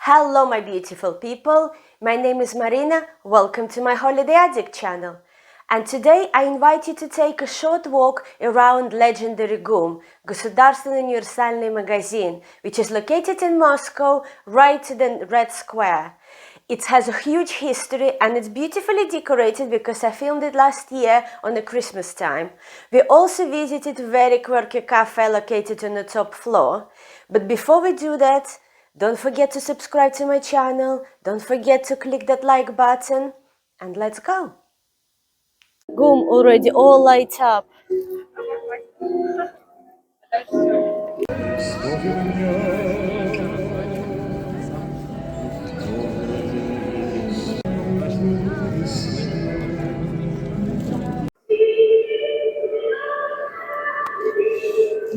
Hello my beautiful people, my name is Marina, welcome to my Holiday Addict channel. And today I invite you to take a short walk around legendary GUM, Государственный универсальный магазин, which is located in Moscow, right to the Red Square. It has a huge history and it's beautifully decorated because I filmed it last year on the Christmas time. We also visited a very quirky cafe located on the top floor. But before we do that, don't forget to subscribe to my channel, don't forget to click that like button, and let's go! GUM already all light up.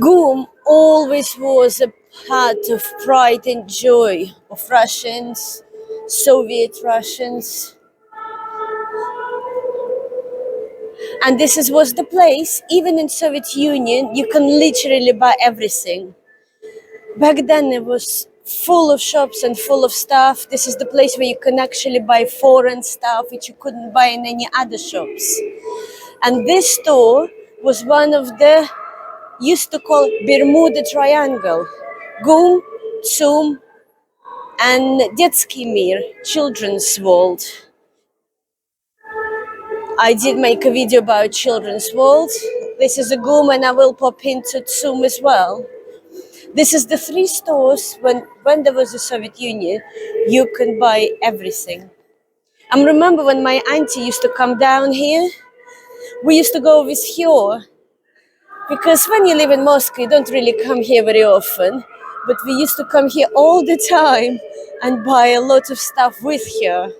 GUM always was a part of pride and joy of Russians, Soviet Russians. And was the place, even in Soviet Union, you can literally buy everything. Back then it was full of shops and full of stuff. This is the place where you can actually buy foreign stuff which you couldn't buy in any other shops. And this store was one of the, used to call Bermuda Triangle. GUM, ЦУМ, and Детский мир, Children's World. I did make a video about Children's World. This is a GUM and I will pop into ЦУМ as well. This is the three stores when there was a Soviet Union, you can buy everything. I remember when my auntie used to come down here, we used to go with her. Because when you live in Moscow, you don't really come here very often. But we used to come here all the time and buy a lot of stuff with her.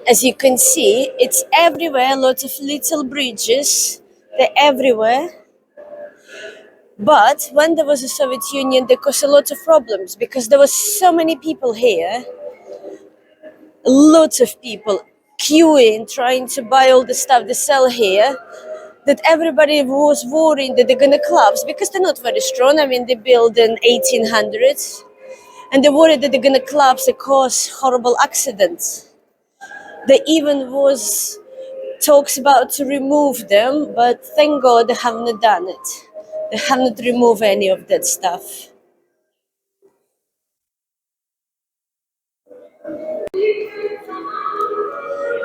As you can see, it's everywhere, lots of little bridges, they're everywhere. But when there was a Soviet Union, there caused a lot of problems because there was so many people here, lots of people queuing, trying to buy all the stuff they sell here, that everybody was worried that they're gonna collapse because they're not very strong. I mean, they built in 1800s, and they're worried that they're gonna collapse and cause horrible accidents. There even was talks about to remove them, but thank God they haven't done it. They haven't removed any of that stuff.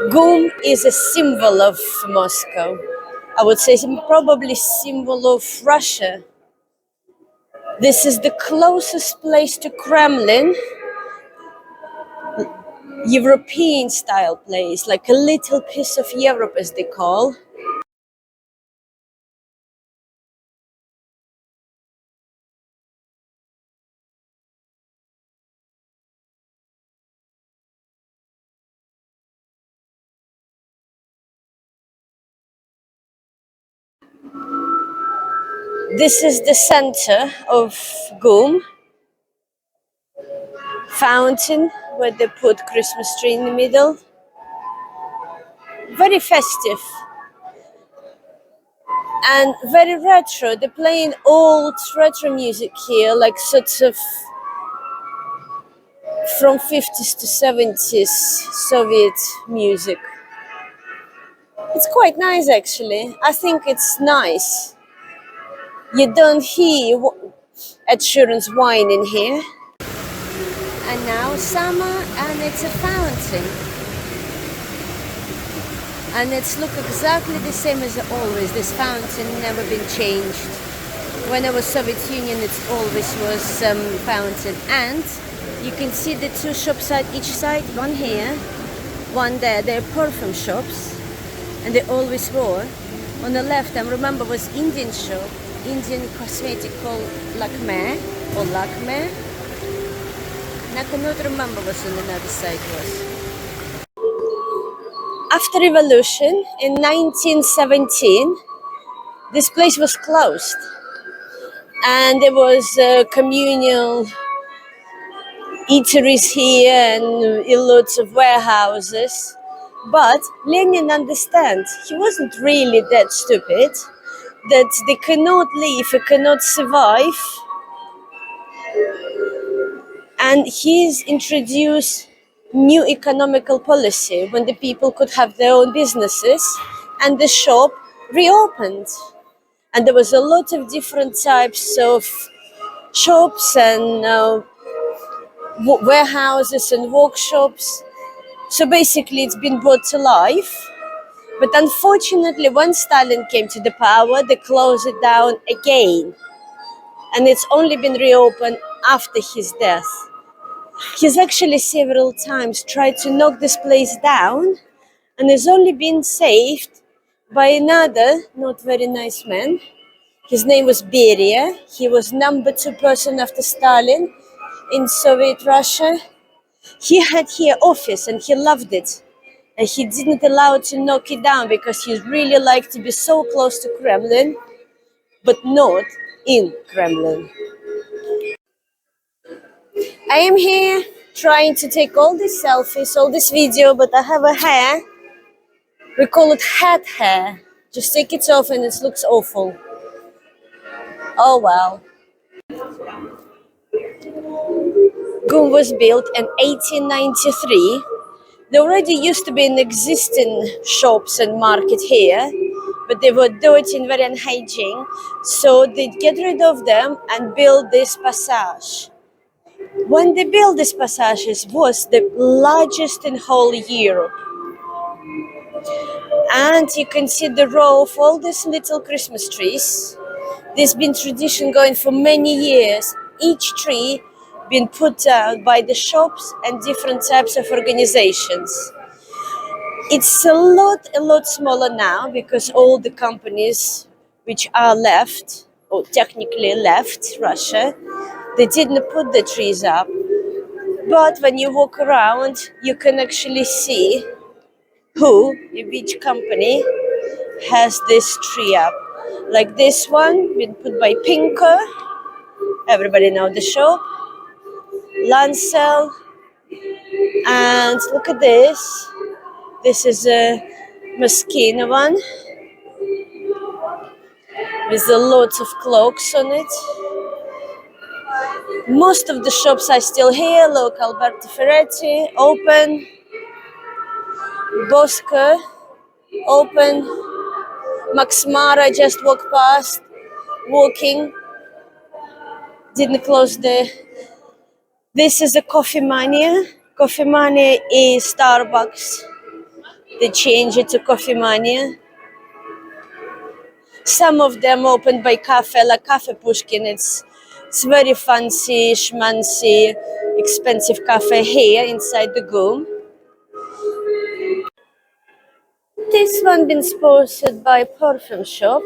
GUM is a symbol of Moscow. I would say probably symbol of Russia. This is the closest place to Kremlin, European style place, like a little piece of Europe as they call. This is the center of GUM, fountain where they put Christmas tree in the middle. Very festive and very retro. They're playing old retro music here, like sort of from 50s to 70s Soviet music. It's quite nice actually. I think it's nice. You don't hear Ed Sheeran's wine in here. And now summer and it's a fountain. And it's look exactly the same as always. This fountain never been changed. When I was Soviet Union, it always was fountain. And you can see the two shops at each side, one here, one there. They're perfume shops, and they always were. On the left, I remember, was Indian shop, Indian cosmetic called Lakme or Lakme. And I cannot remember what on another side was. After revolution in 1917, this place was closed, and there was communal eateries here and lots of warehouses. But Lenin understands, he wasn't really that stupid, that they cannot live, they cannot survive, And he's introduced new economical policy when the people could have their own businesses, and the shop reopened. And there was a lot of different types of shops and warehouses and workshops. So basically it's been brought to life. But unfortunately, when Stalin came to the power, they closed it down again. And it's only been reopened after his death. He's actually several times tried to knock this place down, and has only been saved by another not very nice man. His name was Beria. He was number 2 person after Stalin in Soviet Russia. He had here office and he loved it. And he didn't allow to knock it down because he really liked to be so close to Kremlin, but not in Kremlin. I am here trying to take all these selfies, all this video, but I have a hair. We call it hat hair. Just take it off and it looks awful. Oh well. GUM was built in 1893. There already used to be an existing shops and market here, but they were dirty and very unhygienic, so they get rid of them and build this passage. When they built this passage, it was the largest in whole Europe. And you can see the row of all these little Christmas trees. There's been tradition going for many years. Each tree been put out by the shops and different types of organizations. It's a lot smaller now because all the companies which are left, or technically left Russia, they didn't put the trees up. But when you walk around, you can actually see who, which company has this tree up. Like this one, been put by Pinko. Everybody know the shop. Lancel. And look at this. This is a Moschino one with a lot of cloaks on it. Most of the shops are still here. Look, Alberto Ferretti, open. Bosco, open. Max Mara just walked past, walking. Didn't close the... This is a Coffee Mania. Coffee Mania is Starbucks. They changed it to Coffee Mania. Some of them opened by cafe, like Cafe Pushkin. It's very fancy, schmancy, expensive cafe here inside the GUM. This one been sponsored by a perfume shop,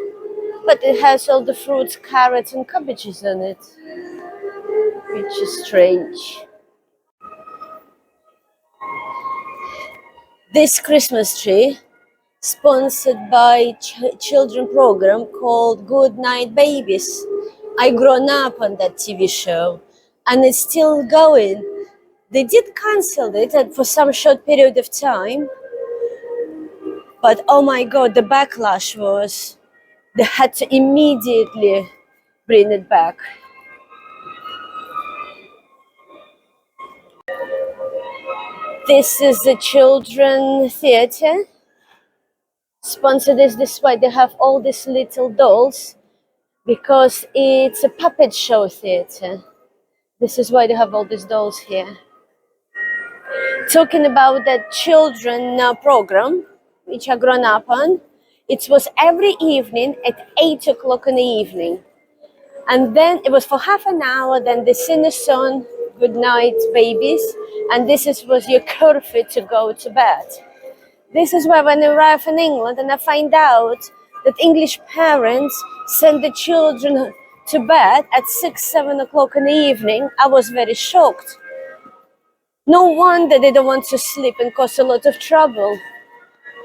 but it has all the fruits, carrots and cabbages on it, which is strange. This Christmas tree, sponsored by children program called Good Night Babies. I grown up on that TV show and it's still going. They did cancel it for some short period of time, but oh my god, the backlash was they had to immediately bring it back. This is the children theater. Sponsored is this way. They have all these little dolls because it's a puppet show theater. This is why they have all these dolls here. Talking about that children program, which I grown up on, it was every evening at 8 o'clock in the evening. And then it was for half an hour, then they sing a song, Good Night Babies, and was your curfew to go to bed. This is why when I arrive in England and I find out that English parents send the children to bed at 6, 7 o'clock in the evening, I was very shocked. No wonder they don't want to sleep and cause a lot of trouble.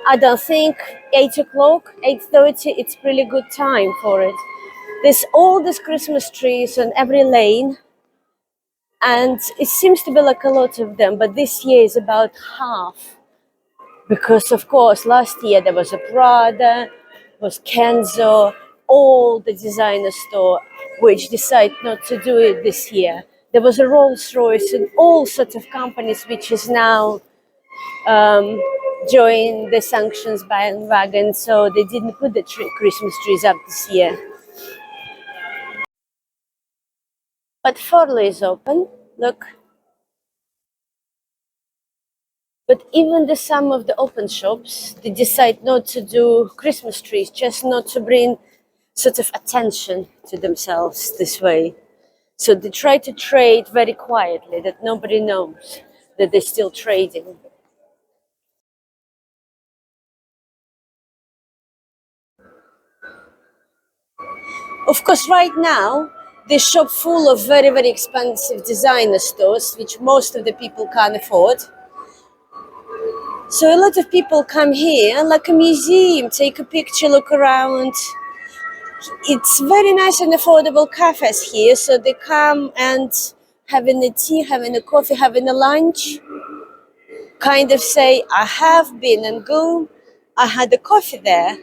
I don't think 8 o'clock, 8:30, it's really good time for it. There's all these Christmas trees on every lane, and it seems to be like a lot of them, but this year is about half. Because of course, last year there was a Prada, was Kenzo, all the designer store, which decided not to do it this year. There was a Rolls-Royce and all sorts of companies which is now joined the sanctions bandwagon, so they didn't put the Christmas trees up this year. But Forley is open, look. But even some of the open shops, they decide not to do Christmas trees, just not to bring sort of attention to themselves this way. So they try to trade very quietly, that nobody knows that they're still trading. Of course, right now, they shop full of very, very expensive designer stores, which most of the people can't afford. So a lot of people come here, like a museum, take a picture, look around. It's very nice and affordable cafes here, so they come and having a tea, having a coffee, having a lunch, kind of say, I have been and go, I had a coffee there,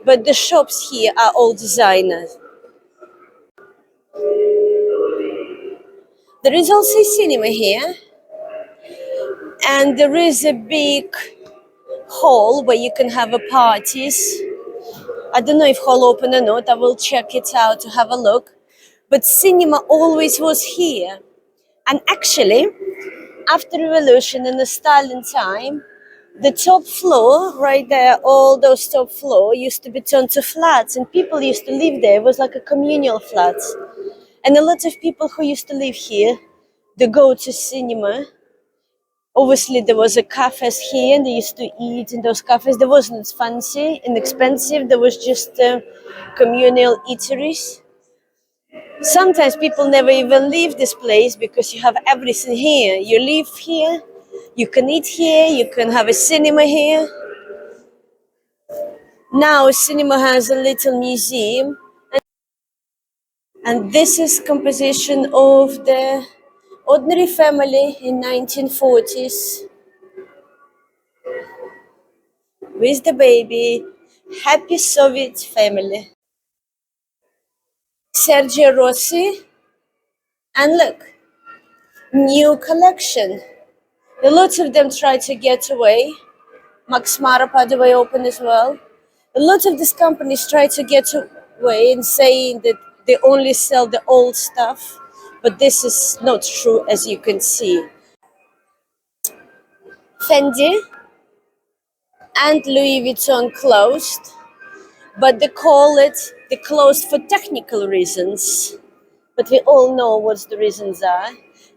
but the shops here are all designers. There is also a cinema here, and there is a big hall where you can have a parties. I don't know if hall open or not, I will check it out to have a look. But cinema always was here. And actually, after revolution in the Stalin time, the top floor, right there, all those top floor used to be turned to flats, and people used to live there. It was like a communal flat. And a lot of people who used to live here, they go to cinema. Obviously, there was a cafes here, and they used to eat in those cafes. There wasn't fancy and expensive. There was just communal eateries. Sometimes people never even leave this place because you have everything here. You live here, you can eat here, you can have a cinema here. Now, cinema has a little museum, and this is composition of the ordinary family in 1940s with the baby. Happy Soviet family. Sergio Rossi, and look, new collection. A lot of them try to get away. Max Mara, by the way, open as well. A lot of these companies try to get away and saying that they only sell the old stuff, but this is not true, as you can see. Fendi and Louis Vuitton closed, but they closed for technical reasons. But we all know what the reasons are.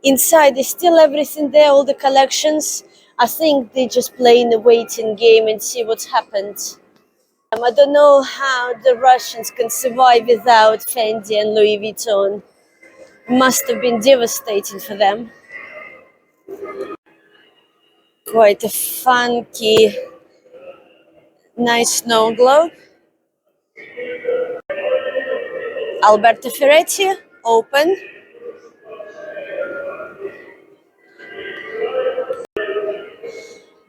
Inside is still everything there, all the collections. I think they just play in a waiting game and see what's happened. I don't know how the Russians can survive without Fendi and Louis Vuitton. Must have been devastating for them. Quite a funky, nice snow globe. Alberto Ferretti, open.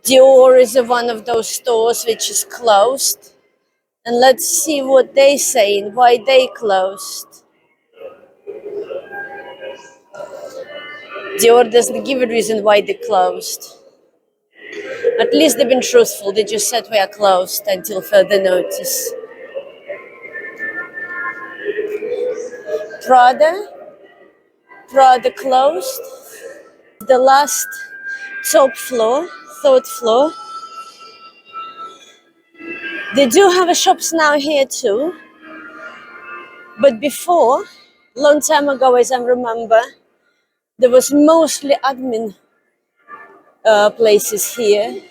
Dior is one of those stores which is closed. And let's see what they saying, why they closed. Dior doesn't give a reason why they closed. At least they've been truthful. They just said we are closed until further notice. Prada closed. The last top floor, third floor. They do have a shops now here too. But before, long time ago, as I remember, there was mostly admin places here.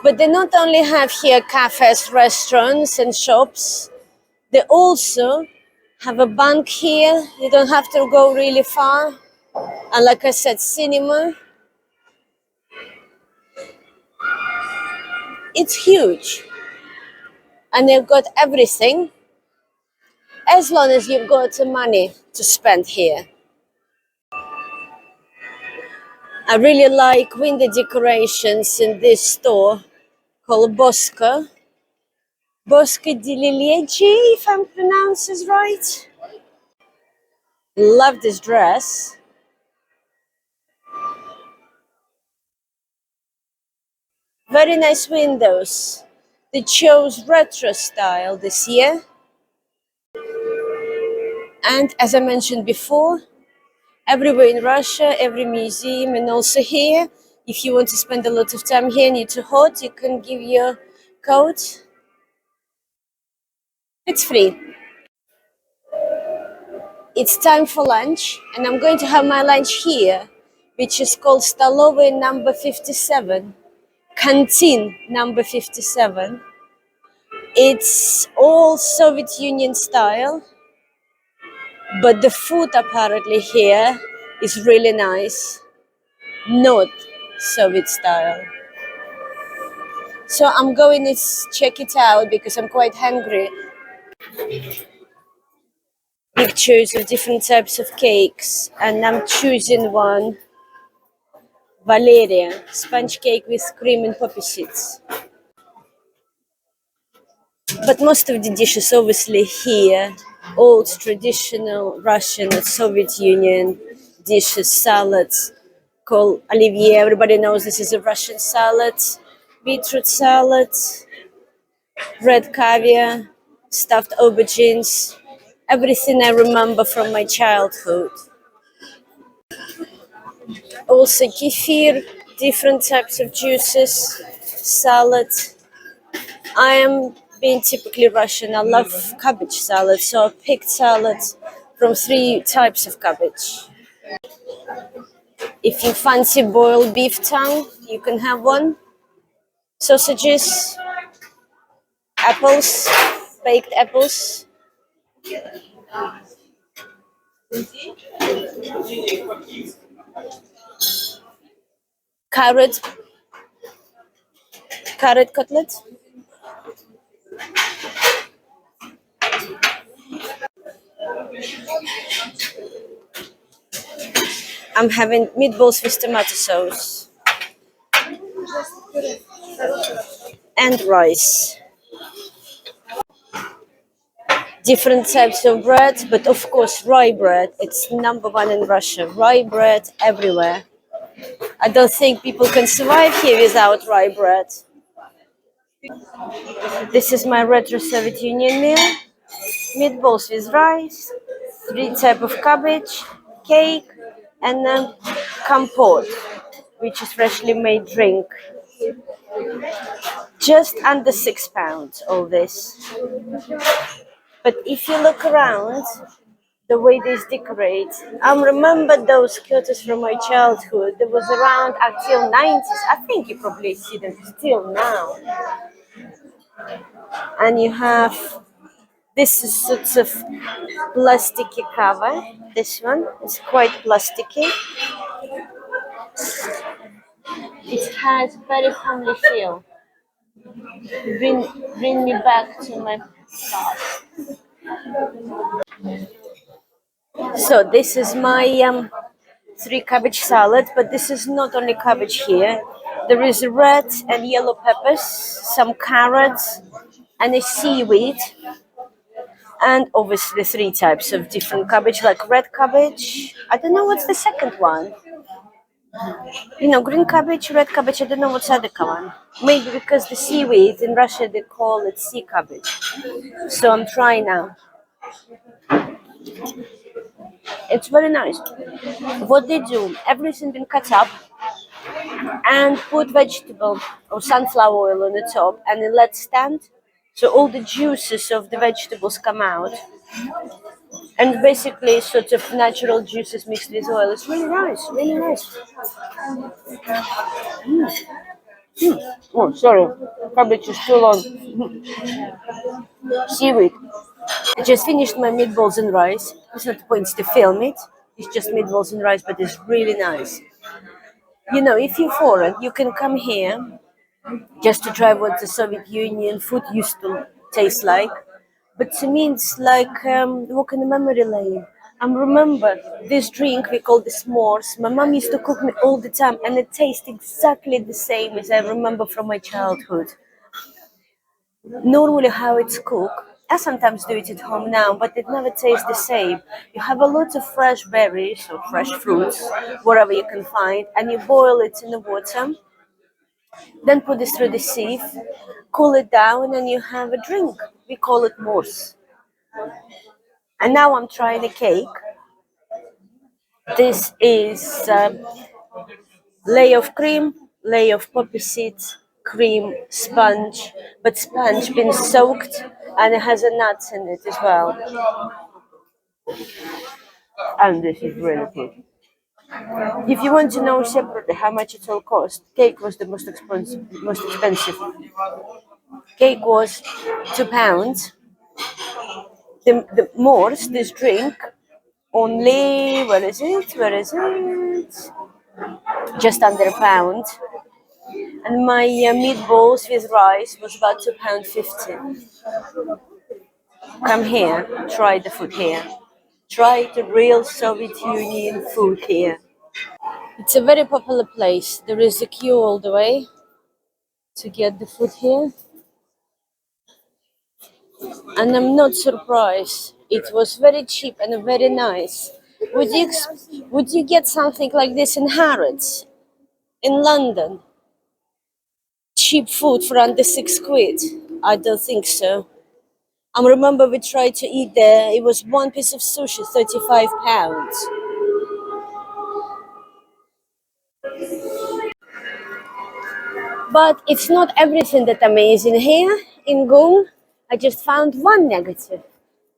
But they not only have here cafes, restaurants and shops, they also have a bank here. You don't have to go really far. And like I said, cinema. It's huge. And they've got everything as long as you've got the money to spend here. I really like window decorations in this store called Bosco. Bosco di Lilieci, if I'm pronouncing this right. Love this dress. Very nice windows. They chose retro style this year. And as I mentioned before, everywhere in Russia, every museum, and also here, if you want to spend a lot of time here and you're too hot, you can give your coat. It's free. It's time for lunch, and I'm going to have my lunch here, which is called Stolove number 57, canteen number 57. It's all Soviet Union style, but the food apparently here is really nice, not Soviet style. So I'm going to check it out because I'm quite hungry. Pictures of different types of cakes, and I'm choosing one, Valeria, sponge cake with cream and poppy seeds. But most of the dishes obviously here, old traditional Russian and Soviet Union dishes, salads called Olivier. Everybody knows this is a Russian salad, beetroot salad, red caviar, stuffed aubergines, everything I remember from my childhood. Also kefir, different types of juices, salad. I am being typically Russian. I love cabbage salad, so I picked salads from 3 types of cabbage. If you fancy boiled beef tongue, you can have one. Sausages, apples, baked apples, carrot, carrot cutlet. I'm having meatballs with tomato sauce and rice. Different types of bread, but of course rye bread. It's number one in Russia. Rye bread everywhere. I don't think people can survive here without rye bread. This is my retro Soviet Union meal. Meatballs with rice, 3 types of cabbage, cake, and compote, which is freshly made drink. Just under £6, all this. But if you look around, the way they decorate, I remember those curtains from my childhood. There was around until 90s. I think you probably see them still now. And you have this is sort of plasticky cover. This one is quite plasticky. It has very family feel. Bring, bring me back to my past. So this is my 3 cabbage salad, but this is not only cabbage here. There is red and yellow peppers, some carrots, and a seaweed, and obviously 3 types of different cabbage, like red cabbage. I don't know what's the second one. Green cabbage, red cabbage. I don't know what's the other one. Maybe because the seaweed in Russia they call it sea cabbage. So I'm trying now. It's very nice. What they do, everything been cut up and put vegetable or sunflower oil on the top and then let stand. So all the juices of the vegetables come out. And basically sort of natural juices mixed with oil. It's really nice, really nice. Oh, sorry. Cabbage is still on. Seaweed. I just finished my meatballs and rice. It's not the point to film it. It's just meatballs and rice, but it's really nice. If you're foreign, you can come here just to try what the Soviet Union food used to taste like. But to me, it's like walking a memory lane. I remember this drink we call the s'mores. My mom used to cook me all the time, and it tastes exactly the same as I remember from my childhood. Normally how it's cooked, I sometimes do it at home now, but it never tastes the same. You have a lot of fresh berries or fresh fruits, whatever you can find, and you boil it in the water, then put it through the sieve, cool it down, and you have a drink. We call it mousse. And now I'm trying a cake. This is layer of cream, layer of poppy seeds, cream, sponge, but sponge been soaked and it has a nuts in it as well. And this is really good. If you want to know separately how much it all cost, cake was the most expensive. Most expensive. Cake was £2. The Morse, this drink, only where is it? Where is it? Just under £1. And my meatballs with rice was about £2.50. Come here, try the food here. Try the real Soviet Union food here. It's a very popular place. There is a queue all the way to get the food here. And I'm not surprised. It was very cheap and very nice. Would you get something like this in Harrods, in London? Cheap food for under £6? I don't think so. I remember we tried to eat there. It was one piece of sushi, £35. But it's not everything that amazing here in Goom. I just found one negative.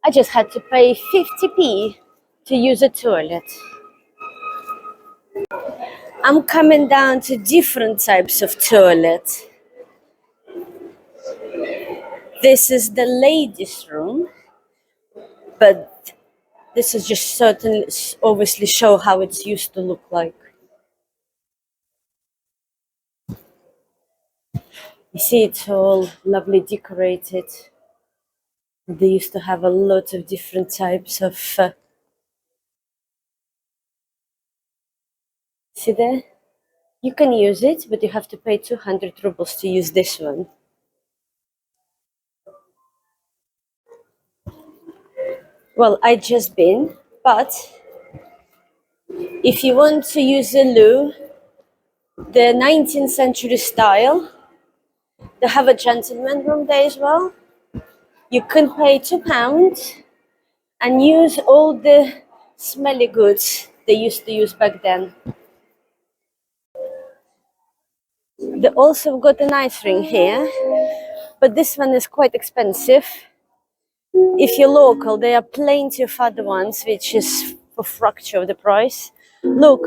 I just had to pay 50p to use a toilet. I'm coming down to different types of toilet. This is the ladies' room, but this is just certainly obviously show how it's used to look like. You see, it's all lovely decorated. They used to have a lot of different types of. See there? You can use it, but you have to pay 200 rubles to use this one. Well, I just been, but if you want to use a loo, the 19th century style, they have a gentleman room there as well. You can pay £2 and use all the smelly goods they used to use back then. They also got an ice ring here, but this one is quite expensive. If you're local, there are plenty of other ones which is for fraction of the price. Look,